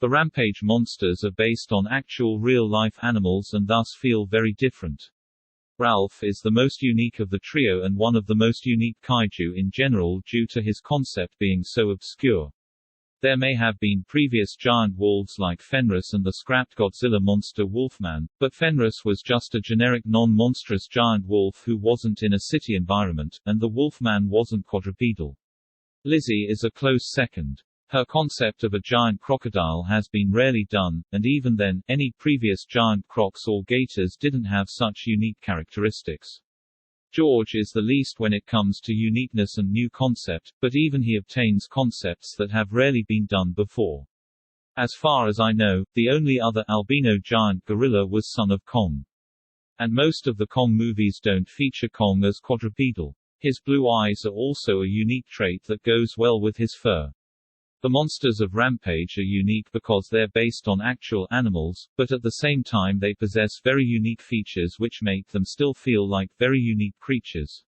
The Rampage monsters are based on actual real-life animals and thus feel very different. Ralph is the most unique of the trio and one of the most unique kaiju in general due to his concept being so obscure. There may have been previous giant wolves like Fenris and the scrapped Godzilla monster Wolfman, but Fenris was just a generic non-monstrous giant wolf who wasn't in a city environment, and the Wolfman wasn't quadrupedal. Lizzie is a close second. Her concept of a giant crocodile has been rarely done, and even then, any previous giant crocs or gators didn't have such unique characteristics. George is the least when it comes to uniqueness and new concept, but even he obtains concepts that have rarely been done before. As far as I know, the only other albino giant gorilla was Son of Kong. And most of the Kong movies don't feature Kong as quadrupedal. His blue eyes are also a unique trait that goes well with his fur. The monsters of Rampage are unique because they're based on actual animals, but at the same time they possess very unique features which make them still feel like very unique creatures.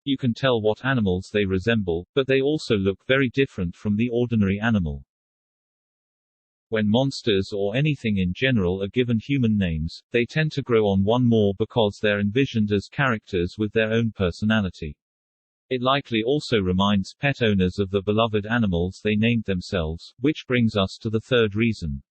You can tell what animals they resemble, but they also look very different from the ordinary animal. When monsters or anything in general are given human names, they tend to grow on one more because they're envisioned as characters with their own personality. It likely also reminds pet owners of the beloved animals they named themselves, which brings us to the third reason.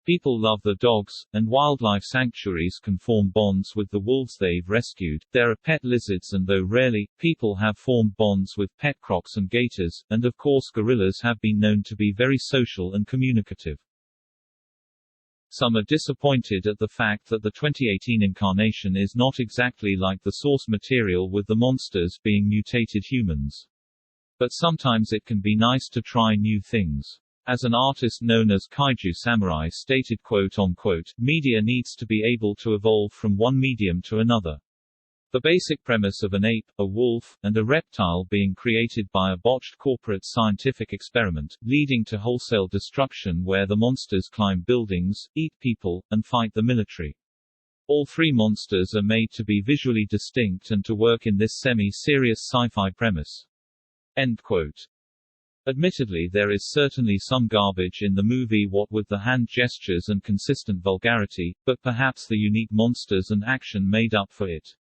People love the dogs, and wildlife sanctuaries can form bonds with the wolves they've rescued. There are pet lizards, and though rarely, people have formed bonds with pet crocs and gators, and of course gorillas have been known to be very social and communicative. Some are disappointed at the fact that the 2018 incarnation is not exactly like the source material, with the monsters being mutated humans. But sometimes it can be nice to try new things. As an artist known as Kaiju Samurai stated, quote-unquote, media needs to be able to evolve from one medium to another. The basic premise of an ape, a wolf, and a reptile being created by a botched corporate scientific experiment, leading to wholesale destruction where the monsters climb buildings, eat people, and fight the military. All three monsters are made to be visually distinct and to work in this semi-serious sci-fi premise. End quote. Admittedly, there is certainly some garbage in the movie, what with the hand gestures and consistent vulgarity, but perhaps the unique monsters and action made up for it.